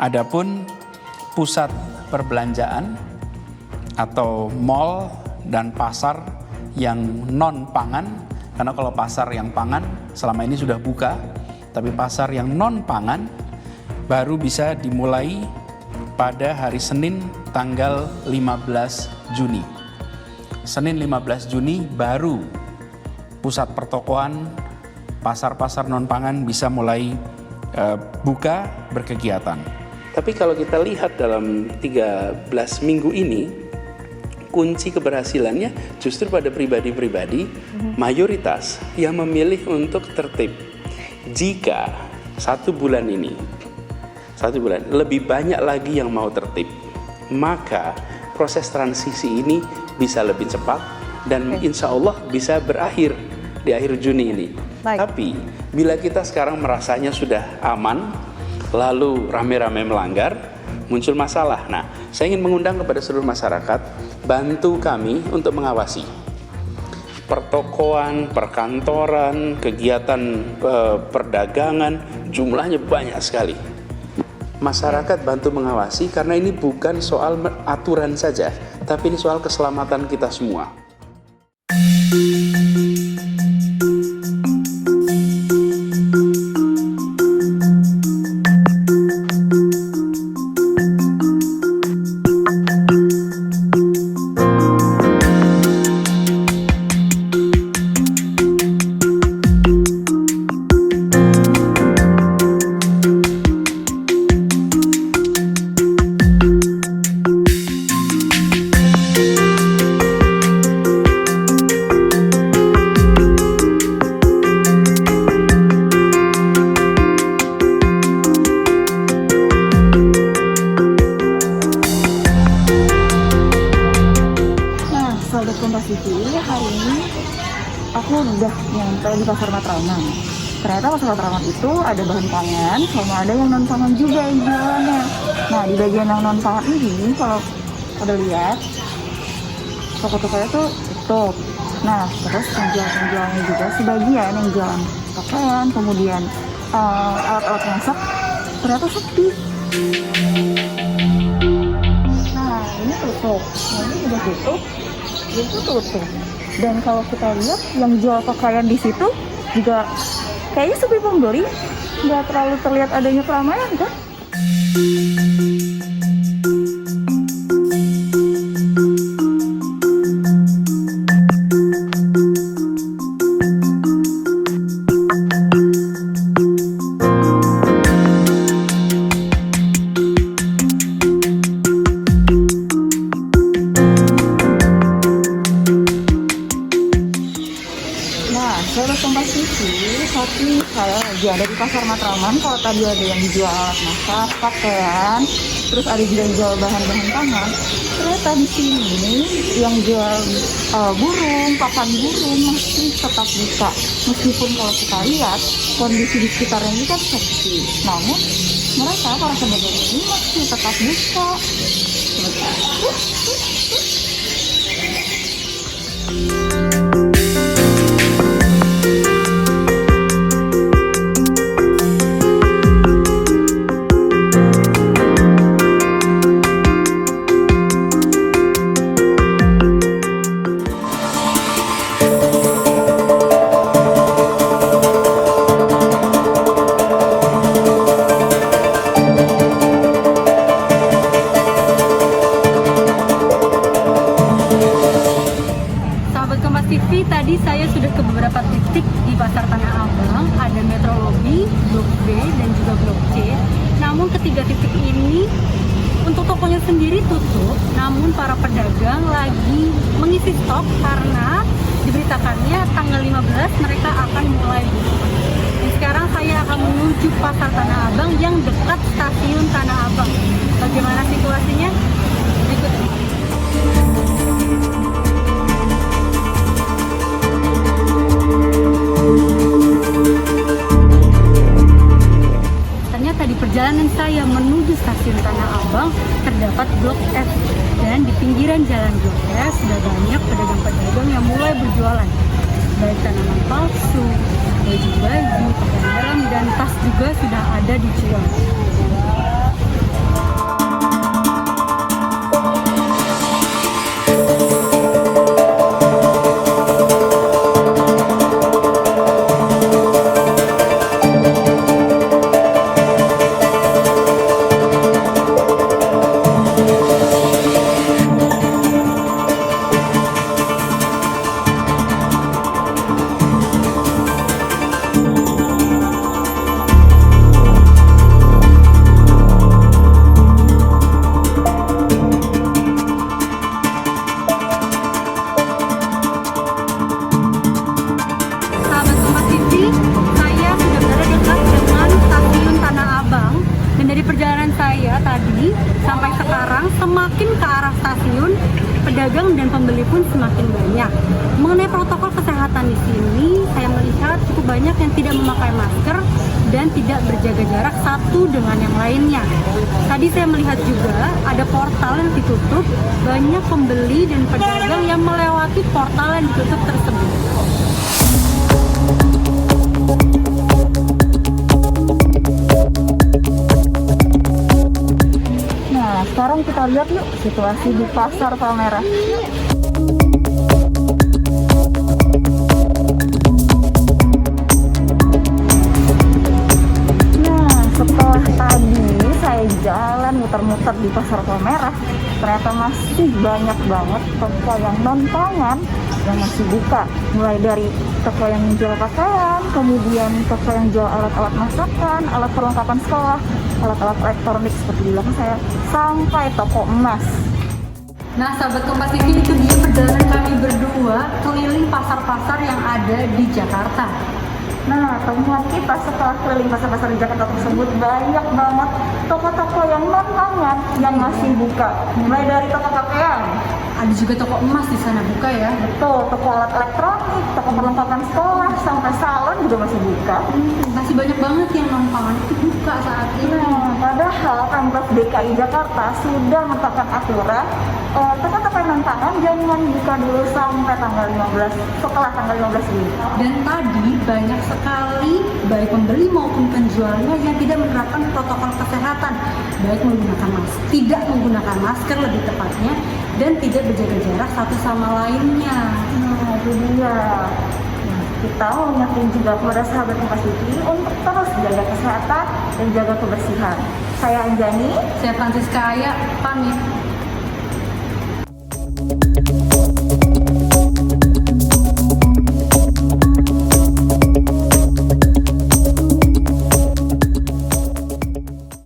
Adapun pusat perbelanjaan atau mall dan pasar yang non pangan, karena kalau pasar yang pangan selama ini sudah buka, tapi pasar yang non pangan baru bisa dimulai pada hari Senin tanggal 15 Juni. Senin 15 Juni baru pusat pertokoan, pasar-pasar non pangan bisa mulai buka berkegiatan. Tapi kalau kita lihat dalam 13 minggu ini, kunci keberhasilannya justru pada pribadi-pribadi mayoritas yang memilih untuk tertib. Jika 1 bulan ini, 1 bulan lebih banyak lagi yang mau tertib, maka proses transisi ini bisa lebih cepat dan insya Allah bisa berakhir di akhir Juni ini. Tapi bila kita sekarang merasanya sudah aman, lalu rame-rame melanggar, muncul masalah. Nah, saya ingin mengundang kepada seluruh masyarakat, bantu kami untuk mengawasi pertokoan, perkantoran, kegiatan perdagangan, jumlahnya banyak sekali. Masyarakat bantu mengawasi karena ini bukan soal aturan saja, tapi ini soal keselamatan kita semua. Hari ini aku udah nyampe di Pasar Matraman. Ternyata Pasar Matraman itu ada bahan pangan sama ada yang non pangan juga yang jualannya. Nah, di bagian yang non pangan ini kalau udah lihat toko-tokonya tuh tutup. Nah, terus penjualnya juga sebagian yang jualan pakaian, kemudian alat-alat masak ternyata sepi. Nah, ini tutup. Nah, ini udah tutup. Itu tutup. Dan kalau kita lihat yang jual pakaian di situ juga kayaknya sepi pembeli, nggak terlalu terlihat adanya keramaian kan? Sobat Kompas TV, tapi saya lagi ada di Pasar Matraman. Kalau tadi ada yang jual alat masak, pakaian, terus ada juga yang jual bahan-bahan pangan. Ternyata di sini yang jual burung, pakan burung masih tetap buka. Meskipun kalau kita lihat kondisi di sekitarnya ini kan sepi, namun mereka para pedagang ini masih tetap buka. TV tadi saya sudah ke beberapa titik di Pasar Tanah Abang, ada Metro Lobby, Blok B, dan juga Blok C. Namun ketiga titik ini untuk tokonya sendiri tutup, namun para pedagang lagi mengisi stok karena diberitakannya tanggal 15 mereka akan mulai buka. Dan sekarang saya akan menuju Pasar Tanah Abang yang dekat stasiun Tanah Abang. Bagaimana situasinya? Berikut ini. Ternyata di perjalanan saya menuju stasiun Tanah Abang terdapat Blok F, dan di pinggiran jalan Blok F sudah banyak pedagang-pedagang yang mulai berjualan, baik tanaman palsu, baju-baju, pakaian helm, dan tas juga sudah ada dijual. perjalanan saya tadi sampai sekarang, semakin ke arah stasiun, pedagang dan pembeli pun semakin banyak. Mengenai protokol kesehatan di sini, saya melihat cukup banyak yang tidak memakai masker dan tidak berjaga jarak satu dengan yang lainnya. Tadi saya melihat juga ada portal yang ditutup, banyak pembeli dan pedagang yang melewati portal yang ditutup tersebut. Nah, sekarang kita lihat yuk situasi di Pasar Palmerah. Nah, setelah tadi saya jalan muter-muter di Pasar Palmerah, ternyata masih banyak banget toko yang non pangan yang masih buka. Mulai dari toko yang menjual pakaian, kemudian toko yang jual alat-alat masakan, alat perlengkapan sekolah, alat-alat elektronik seperti di belakang saya, sampai toko emas. Nah, sahabat Kompas TV, itu dia perjalanan kami berdua keliling pasar-pasar yang ada di Jakarta. Nah, temuan kita setelah keliling pasar-pasar di Jakarta tersebut, banyak banget toko-toko yang non pangan yang masih buka. Mulai dari toko pakaian, Ada juga toko emas di sana buka ya. betul, toko alat elektronik, toko perlengkapan sekolah, sampai salon juga masih buka. Masih banyak banget yang non pangan itu buka saat ini. Nah, padahal Pemprov DKI Jakarta sudah menetapkan aturan toko-toko non pangan jangan buka dulu sampai tanggal 15, setelah tanggal 15 ini. Dan tadi banyak sekali baik pembeli maupun penjualnya yang tidak menerapkan protokol kesehatan, baik menggunakan masker, tidak menggunakan masker lebih tepatnya, dan tidak berjaga jarak satu sama lainnya. Nah, itu dia. Nah, kita mau mengingatkan juga kepada sahabat Kompas TV untuk terus jaga kesehatan dan jaga kebersihan. Saya Anjani. Saya Francisca Aya, pamit.